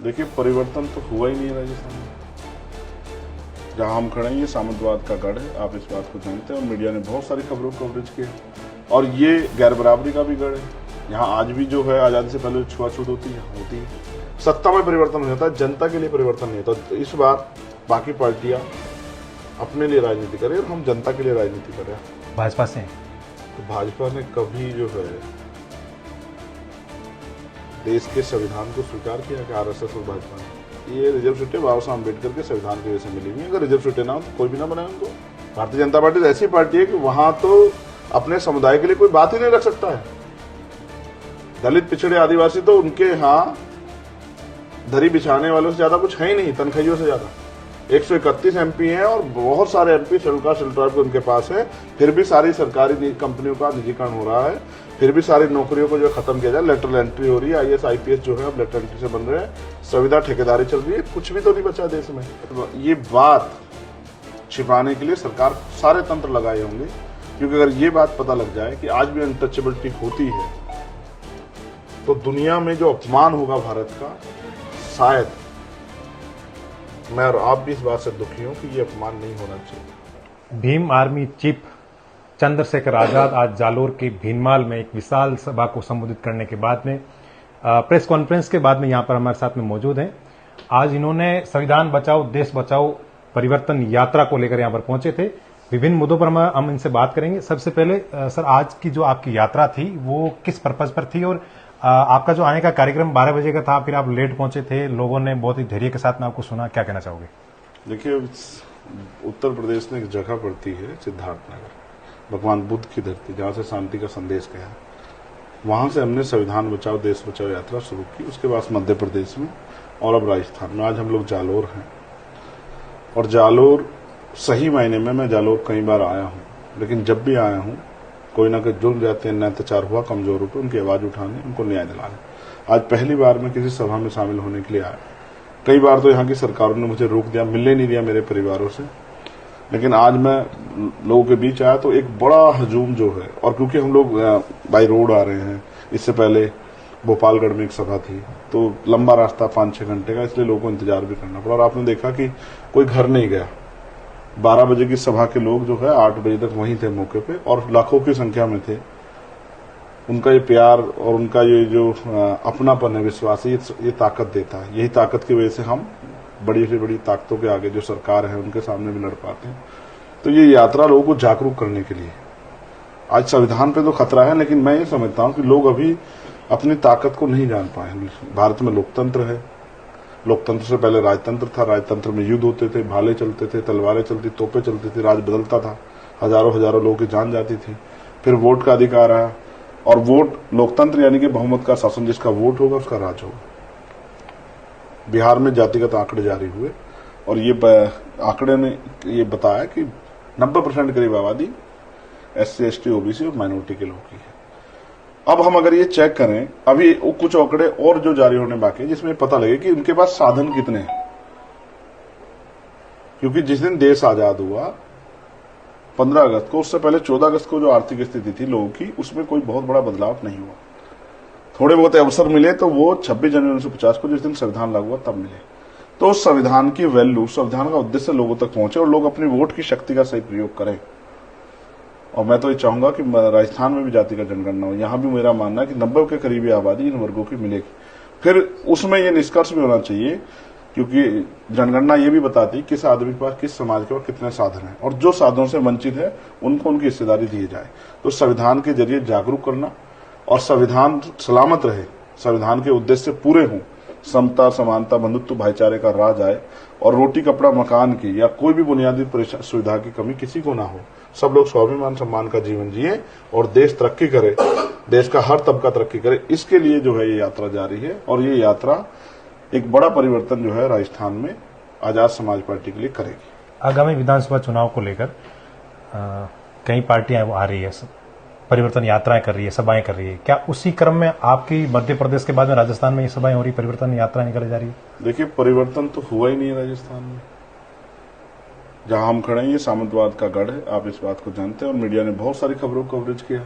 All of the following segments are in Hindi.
देखिए, परिवर्तन तो हुआ ही नहीं है राजस्थान में। जहां हम खड़े हैं ये सामंतवाद का गढ़ है, आप इस बात को जानते हैं और मीडिया ने बहुत सारी खबरों को कवरेज किया और ये गैर बराबरी का भी गढ़ है। यहाँ आज भी जो है आजादी से पहले छुआछूत होती है, होती है। सत्ता में परिवर्तन हो जाता है, जनता के लिए परिवर्तन नहीं होता। तो इस बार बाकी पार्टियां अपने लिए राजनीति करें और हम जनता के लिए राजनीति करें। भाजपा से तो भाजपा ने कभी जो है देश के संविधान को स्वीकार किया कि आरएसएस और भाजपा ने ये रिजर्व सीटें बाबा साहब अम्बेडकर के संविधान की वजह से मिली हुई। अगर रिजर्व सीटें ना हो तो कोई भी ना बनाए उनको। भारतीय जनता पार्टी ऐसी पार्टी है कि वहां तो अपने समुदाय के लिए कोई बात ही नहीं रख सकता है। दलित, पिछड़े, आदिवासी तो उनके यहाँ दरी बिछाने वालों से ज्यादा कुछ है ही नहीं, तनख्वाहियों से ज्यादा। 131 एमपी हैं और बहुत सारे MP schedule caste schedule tribe उनके पास है। फिर भी सारी सरकारी कंपनियों का निजीकरण हो रहा है, फिर भी सारी नौकरियों को जो खत्म किया जाए। लेटरल एंट्री हो रही है, आईएएस आईपीएस जो है अब लेटरल एंट्री से बन रहे हैं, संविदा ठेकेदारी चल रही है। कुछ भी तो नहीं बचा देश में। ये बात छिपाने के लिए सरकार सारे तंत्र लगाए होंगे, क्योंकि अगर ये बात पता लग जाए कि आज भी अनटचेबिलिटी होती है तो दुनिया में जो अपमान होगा भारत का, शायद मैं और आप भी इस बात से दुखी हूं कि ये अपमान नहीं होना चाहिए। भीम आर्मी चीफ चंद्रशेखर आजाद आज जालोर के भीनमाल में एक विशाल सभा को संबोधित करने के बाद में प्रेस कॉन्फ्रेंस के बाद में यहां पर हमारे साथ में मौजूद हैं। आज इन्होंने संविधान बचाओ देश बचाओ परिवर्तन यात्रा को लेकर यहां पर पहुंचे थे। विभिन्न मुद्दों पर हम इनसे बात करेंगे। सबसे पहले सर, आज की जो आपकी यात्रा थी वो किस पर्पज पर थी और आपका जो आने का कार्यक्रम 12 बजे का था, फिर आप लेट पहुंचे थे, लोगों ने बहुत ही धैर्य के साथ में आपको सुना, क्या कहना चाहोगे? देखिए, उत्तर प्रदेश में एक जगह पड़ती है सिद्धार्थनगर, भगवान बुद्ध की धरती, जहां से शांति का संदेश गया। वहां से हमने संविधान बचाओ देश बचाओ यात्रा शुरू की। उसके बाद मध्य प्रदेश में और अब राजस्थान में। आज हम लोग जालोर हैं और जालोर सही मायने में, मैं जालोर कई बार आया हूं, लेकिन जब भी आया हूं कोई ना कोई जुर्म जाते हैं, अत्याचार हुआ कमजोरों पर, उनकी आवाज उठाने, उनको न्याय दिलाने। आज पहली बार मैं किसी सभा में शामिल होने के लिए आया। कई बार तो यहाँ की सरकारों ने मुझे रोक दिया, मिलने नहीं दिया मेरे परिवारों से, लेकिन आज मैं लोगों के बीच आया तो एक बड़ा हजूम जो है। और क्योंकि हम लोग बाई रोड आ रहे हैं, इससे पहले भोपालगढ़ में एक सभा थी, तो लंबा रास्ता 5-6 घंटे का, इसलिए लोगों को इंतजार भी करना पड़ा। और आपने देखा कि कोई घर नहीं गया। 12 बजे की सभा के लोग जो है 8 बजे तक वहीं थे मौके पे और लाखों की संख्या में थे। उनका ये प्यार और उनका ये जो अपनापन है, विश्वास है, ये ताकत देता है। यही ताकत की वजह से हम बड़ी से बड़ी ताकतों के आगे, जो सरकार है उनके सामने भी लड़ पाते हैं। तो ये यात्रा लोगों को जागरूक करने के लिए। आज संविधान पे तो खतरा है, लेकिन मैं ये समझता हूं कि लोग अभी अपनी ताकत को नहीं जान पाए। भारत में लोकतंत्र है, लोकतंत्र से पहले राजतंत्र था। राजतंत्र में युद्ध होते थे, भाले चलते थे, तलवारें चलती, तोपें चलती थी, राज बदलता था, हजारों हजारों लोगों की जान जाती थी। फिर वोट का अधिकार आया और वोट, लोकतंत्र यानी कि बहुमत का शासन, जिसका वोट होगा उसका राज होगा। बिहार में जातिगत आंकड़े जारी हुए और ये आंकड़े ने ये बताया कि 90% करीब आबादी SC ST OBC और माइनॉरिटी के लोगों की है। अब हम अगर ये चेक करें, अभी कुछ आंकड़े और जो जारी होने बाकी है, जिसमें पता लगे कि उनके पास साधन कितने हैं। क्योंकि जिस दिन देश आजाद हुआ 15 अगस्त को, उससे पहले 14 अगस्त को जो आर्थिक स्थिति थी लोगों की, उसमें कोई बहुत बड़ा बदलाव नहीं हुआ। थोड़े बहुत अवसर मिले तो वो 26 जनवरी 1950 को, जिस दिन संविधान लागू हुआ, तब मिले। तो उस संविधान की वैल्यू, संविधान का उद्देश्य लोगों तक पहुंचे और लोग अपनी वोट की शक्ति का सही प्रयोग करें। और मैं तो ये चाहूंगा कि राजस्थान में भी जाति का जनगणना हो। यहां भी मेरा मानना है कि 90 के करीबी आबादी इन वर्गों की मिलेगी। फिर उसमें ये निष्कर्ष भी होना चाहिए, क्योंकि जनगणना ये भी बताती किस आदमी के पास, किस समाज के पास कितने साधन हैं, और जो साधनों से वंचित है उनको उनकी हिस्सेदारी दी जाए। तो संविधान के जरिए जागरूक करना और संविधान सलामत रहे, संविधान के उद्देश्य पूरे हों, समता, समानता, बंधुत्व, भाईचारे का राज आए और रोटी, कपड़ा, मकान की या कोई भी बुनियादी सुविधा की कमी किसी को ना हो। सब लोग स्वाभिमान सम्मान का जीवन जिए और देश तरक्की करे, देश का हर तबका तरक्की करे। इसके लिए जो है ये यात्रा जारी है और ये यात्रा एक बड़ा परिवर्तन जो है राजस्थान में आजाद समाज पार्टी के लिए करेगी। आगामी विधानसभा चुनाव को लेकर कई पार्टियां आ रही है, परिवर्तन यात्राएं कर रही है, सभाएं कर रही है। क्या उसी क्रम में आपकी मध्य प्रदेश के बाद में राजस्थान में ये सभाएं हो रही, परिवर्तन यात्राएं निकाली जा रही है? देखिए, परिवर्तन तो हुआ ही नहीं है राजस्थान में। जहां हम खड़े हैं ये सामंतवाद का गढ़ है, आप इस बात को जानते हैं और मीडिया ने बहुत सारी खबरों को कवरेज किया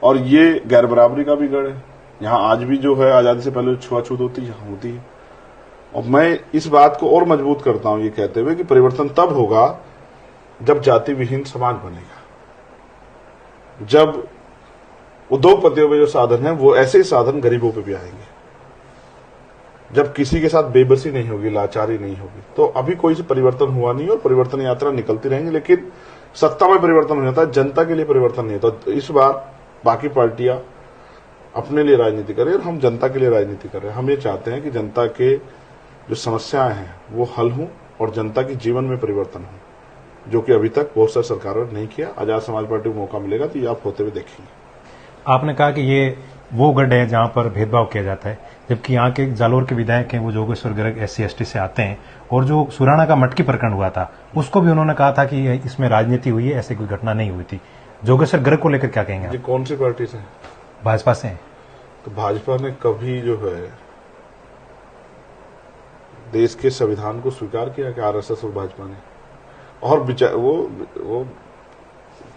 और ये गैर बराबरी का भी गढ़ है। यहाँ आज भी जो है आजादी से पहले छुआछूत होती है, होती है। और मैं इस बात को और मजबूत करता हूं ये कहते हुए कि परिवर्तन तब होगा जब जाति विहीन समाज बनेगा, जब उद्योगपतियों पे जो साधन है वो ऐसे ही साधन गरीबों पे भी आएंगे, जब किसी के साथ बेबसी नहीं होगी, लाचारी नहीं होगी। तो अभी कोई से परिवर्तन हुआ नहीं और परिवर्तन यात्रा निकलती रहेंगी, लेकिन सत्ता में परिवर्तन हो जाता है, जनता के लिए परिवर्तन नहीं होता। तो इस बार बाकी पार्टियां अपने लिए राजनीति करें और हम जनता के लिए राजनीति कर रहे हैं। हम ये चाहते हैं कि जनता के जो समस्याएं हैं वो हल हों और जनता के जीवन में परिवर्तन हो, जो कि अभी तक बहुत सारी सरकारों ने नहीं किया। आजाद समाज पार्टी को मौका मिलेगा तो ये आप होते हुए देखेंगे। आपने कहा कि ये वो गढ़ है जहां पर भेदभाव किया जाता है, जबकि यहाँ के जालोर के विधायक हैं वो जोगेश्वर गर्ग SC/ST से आते हैं, और जो सुराना का मटकी प्रकरण हुआ था उसको भी उन्होंने कहा था कि इसमें राजनीति हुई है, ऐसी कोई घटना नहीं हुई थी। जोगेश्वर गर्ग को लेकर क्या कहेंगे आप? ये कौन सी पार्टी से? भाजपा से हैं। तो भाजपा ने कभी जो है देश के संविधान को स्वीकार किया कि RSS और भाजपा ने? और वो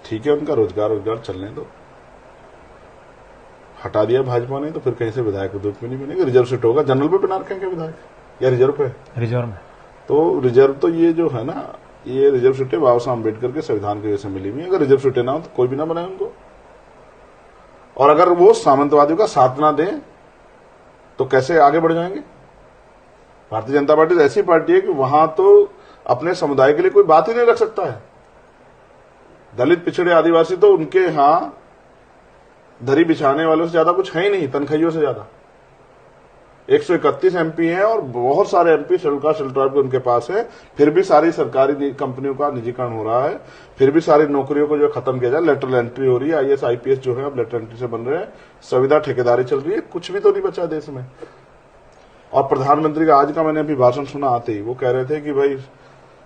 ठीक है, उनका रोजगार चलने दो। हटा दिया भाजपा ने तो फिर कहीं से विधायक उद्योग में नहीं बनेगा, रिजर्व सीट होगा। जनरल पे बना रखेंगे विधायक या रिजर्व पे? रिजर्व में। तो रिजर्व तो ये जो है ना, ये रिजर्व सीटें बाबा साहब अम्बेडकर के संविधान की वजह से मिली हुई। अगर रिजर्व सीटें ना हो तो कोई भी ना बनाए उनको। और अगर वो सामंतवादियों का साथ ना दें तो कैसे आगे बढ़ जाएंगे? भारतीय जनता पार्टी तो ऐसी पार्टी है कि वहां तो अपने समुदाय के लिए कोई बात ही नहीं रख सकता है। दलित, पिछड़े, आदिवासी तो उनके यहां धरी बिछाने वालों से ज्यादा कुछ है ही नहीं, तनख्वाहियों से ज्यादा। 131 MP हैं और बहुत सारे MP शेड्यूल ट्राइब उनके पास है। फिर भी सारी सरकारी कंपनियों का निजीकरण हो रहा है, फिर भी सारी नौकरियों को जो खत्म किया जाए, लेटरल एंट्री हो रही है। IAS IPS जो है अब लेटरल एंट्री से बन रहे हैं, संविदा ठेकेदारी चल रही है। कुछ भी तो नहीं बचा देश में। और प्रधानमंत्री का आज का मैंने अभी भाषण सुना आते ही वो कह रहे थे कि भाई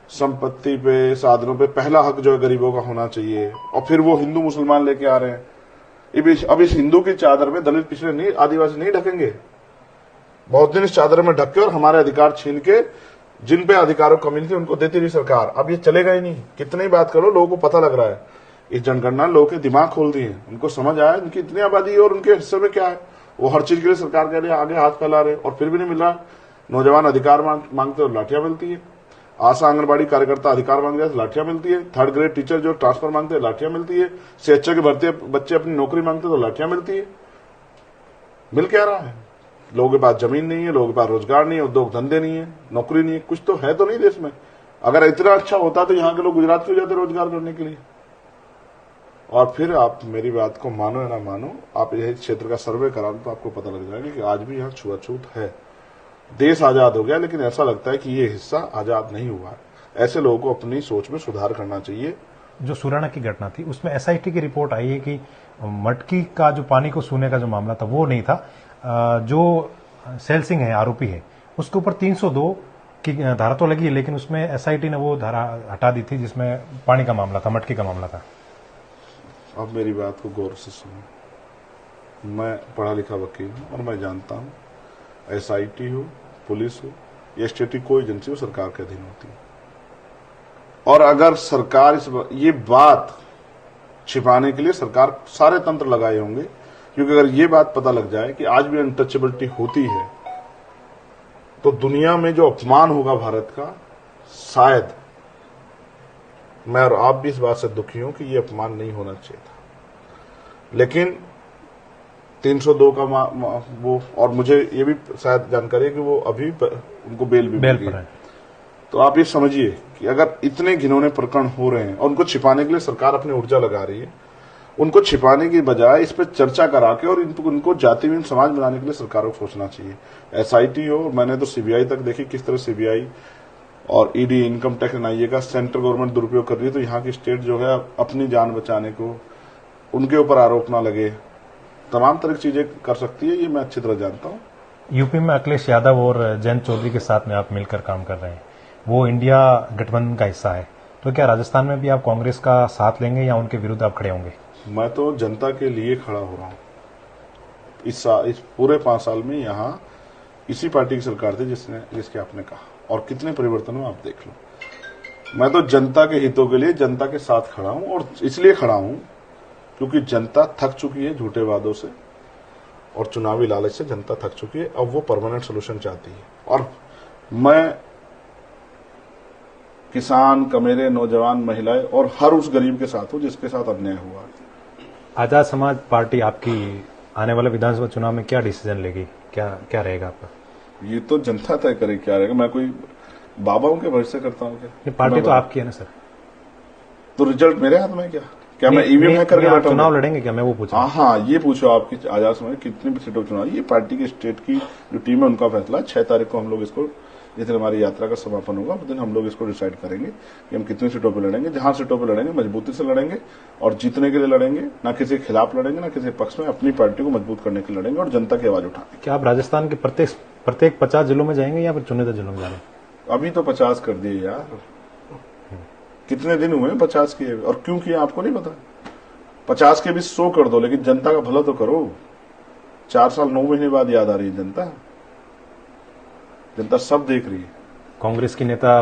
संपत्ति पे, साधनों पे पहला हक जो है गरीबों का होना चाहिए। और फिर वो हिंदू मुसलमान लेके आ रहे हैं। अब इस हिंदू की चादर में दलित, पिछड़े नहीं, आदिवासी नहीं ढकेंगे। बहुत दिन इस चादर में ढक के और हमारे अधिकार छीन के जिन पे अधिकारों कमी थी उनको देती रही सरकार। अब ये चलेगा ही नहीं। कितनी ही बात करो, लोगों को पता लग रहा है। इस जनगणना लोगों के दिमाग खोल दिए, उनको समझ आया इनकी इतनी आबादी है और उनके हिस्से में क्या है। वो हर चीज के लिए सरकार के लिए आगे हाथ फैला रहे और फिर भी नहीं मिल रहा। नौजवान अधिकार मांगते और लाठियां मिलती है। आशा आंगनबाड़ी कार्यकर्ता अधिकार मांगते हैं, लाठियां मिलती है। 3rd ग्रेड टीचर जो ट्रांसफर मांगते हैं, लाठियां मिलती है। शिक्षक के भर्ती बच्चे अपनी नौकरी मांगते तो लाठियां मिलती है। मिल क्या रहा है? लोगों के पास जमीन नहीं है, लोगों के पास रोजगार नहीं है, उद्योग धंधे नहीं है, नौकरी नहीं है। कुछ तो है तो नहीं देश में। अगर इतना अच्छा होता तो यहाँ के लोग गुजरात क्यों जाते रोजगार करने के लिए? और फिर आप मेरी बात को मानो या ना मानो, आप यही क्षेत्र का सर्वे करा तो आपको पता लग जाएगा कि आज भी यहाँ छुआछूत है। देश आजाद हो गया लेकिन ऐसा लगता है कि ये हिस्सा आजाद नहीं हुआ है। ऐसे लोगों को अपनी सोच में सुधार करना चाहिए। जो सुराना की घटना थी उसमें SIT की रिपोर्ट आई है कि मटकी का जो पानी को सूने का जो मामला था वो नहीं था। जो सैल सिंह है, आरोपी है, उसके ऊपर 302 की धारा तो लगी है, लेकिन उसमें SIT ने वो धारा हटा दी थी जिसमें पानी का मामला था, मटकी का मामला था। अब मेरी बात को गौर से सुनो। मैं पढ़ा लिखा वकील हूं और मैं जानता हूं SIT हो, पुलिस हो या स्टेट कोई एजेंसी हो, सरकार के अधीन होती है। और अगर सरकार ये बात छिपाने के लिए सरकार सारे तंत्र लगाए होंगे, क्योंकि अगर ये बात पता लग जाए कि आज भी अनटचेबिलिटी होती है तो दुनिया में जो अपमान होगा भारत का, शायद मैं और आप भी इस बात से दुखी हूं कि ये अपमान नहीं होना चाहिए था। लेकिन 302 का वो, और मुझे ये भी शायद जानकारी है कि वो अभी उनको बेल भी मिल गई। तो आप ये समझिए कि अगर इतने घिनौने प्रकरण हो रहे हैं और उनको छिपाने के लिए सरकार अपनी ऊर्जा लगा रही है, उनको छिपाने की बजाय इस पर चर्चा करा के और उनको जातिहीन समाज बनाने के लिए सरकारों को सोचना चाहिए। SIT हो, मैंने तो CBI तक देखी किस तरह CBI और ED, इनकम टैक्स, NIA का सेंट्रल गवर्नमेंट दुरुपयोग कर रही है। तो यहाँ की स्टेट जो है अपनी जान बचाने को उनके ऊपर आरोप ना लगे, तमाम तरह की चीजें कर सकती है। ये मैं अच्छी तरह जानता हूँ। यूपी में अखिलेश यादव और जयंत चौधरी के साथ में आप मिलकर काम कर रहे हैं, वो इंडिया गठबंधन का हिस्सा है, तो क्या राजस्थान में भी आप कांग्रेस का साथ लेंगे या उनके विरुद्ध आप खड़े होंगे? मैं तो जनता के लिए खड़ा हो रहा हूँ। इस पूरे 5 साल में यहाँ इसी पार्टी की सरकार थी जिसके आपने कहा, और कितने परिवर्तन हो आप देख लो। मैं तो जनता के हितों के लिए जनता के साथ खड़ा हूं, और इसलिए खड़ा हूं क्योंकि जनता थक चुकी है झूठे वादों से और चुनावी लालच से। जनता थक चुकी है, अब वो परमानेंट सोल्यूशन चाहती है। और मैं किसान, कमेरे, नौजवान, महिलाएं और हर उस गरीब के साथ हूं जिसके साथ अन्याय हुआ है। आजाद समाज पार्टी आपकी आने वाले विधानसभा चुनाव में क्या डिसीजन लेगी, क्या क्या रहेगा आपका? ये तो जनता तय करे क्या रहेगा। मैं कोई बाबाओं के भरोसे करता हूँ क्या? ये पार्टी तो आपकी है ना सर। तो रिजल्ट मेरे हाथ में क्या मैं ईवीएम हैक करके आप बैठा हूं? चुनाव लड़ेंगे क्या, मैं वो पूछा। हाँ, ये पूछो आपकी आजाद समाज कितनी भी सीटों चुनाव, ये पार्टी की स्टेट की जो टीम है उनका फैसला। 6 तारीख को हम लोग इसको, जिस दिन हमारी यात्रा का समापन होगा उस दिन हम लोग इसको डिसाइड करेंगे कि हम कितनी सीटों पे लड़ेंगे। जहां सीटों पे लड़ेंगे मजबूती से लड़ेंगे और जीतने के लिए लड़ेंगे, ना किसी के खिलाफ लड़ेंगे, ना किसी पक्ष में। अपनी पार्टी को मजबूत करने के लिए लड़ेंगे और जनता की आवाज उठाएंगे। क्या आप राजस्थान के प्रत्येक 50 जिलों में जाएंगे या फिर चुनिंदा जिलों में जाएंगे? अभी तो 50 कर दिए यार, कितने दिन हुए 50 किए, और क्यों किए आपको नहीं पता? 50 के भी 100 कर दो, लेकिन जनता का भला तो करो। 4 साल 9 महीने बाद याद आ रही है जनता। जनता सब देख रही है। कांग्रेस की नेता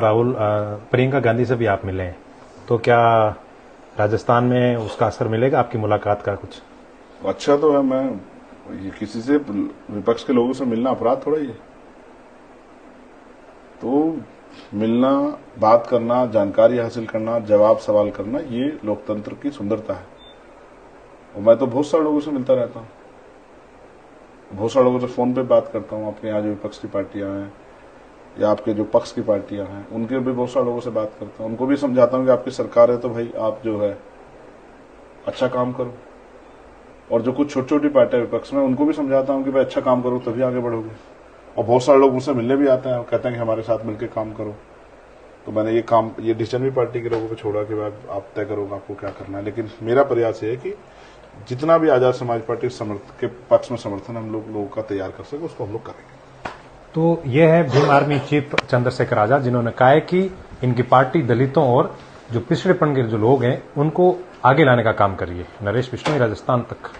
प्रियंका गांधी से भी आप मिले हैं, तो क्या राजस्थान में उसका असर मिलेगा आपकी मुलाकात का कुछ? अच्छा तो है, मैं ये किसी से विपक्ष के लोगों से मिलना अपराध थोड़ा ही है। तो मिलना, बात करना, जानकारी हासिल करना, जवाब सवाल करना, ये लोकतंत्र की सुंदरता है। और मैं तो बहुत सारे लोगों से मिलता रहता हूँ, बहुत सारे लोगों से फोन पे बात करता हूँ। अपने यहाँ जो विपक्ष की पार्टियां हैं या आपके जो पक्ष की पार्टियां हैं, उनके भी बहुत सारे लोगों से बात करता हूँ। उनको भी समझाता हूँ कि आपकी सरकार है तो भाई आप जो है अच्छा काम करो। और जो कुछ छोटी छोटी पार्टियां विपक्ष में, उनको भी समझाता हूँ कि भाई अच्छा काम करो तभी आगे बढ़ोगे। और बहुत सारे लोग मुझसे मिलने भी आते हैं और कहते हैं कि हमारे साथ मिलकर काम करो। तो मैंने ये डिसीजन भी पार्टी के लोगों को छोड़ा कि भाई आप तय करोगे आपको क्या करना है। लेकिन मेरा प्रयास है कि जितना भी आजाद समाज पार्टी के पक्ष में समर्थन हम लोगों का तैयार कर सके, उसको हम लोग करेंगे। तो ये है भीम आर्मी चीफ चंद्रशेखर आजाद, जिन्होंने कहा है कि इनकी पार्टी दलितों और जो पिछड़ेपन के जो लोग हैं उनको आगे लाने का काम करिए। नरेश बिश्नोई, राजस्थान तक।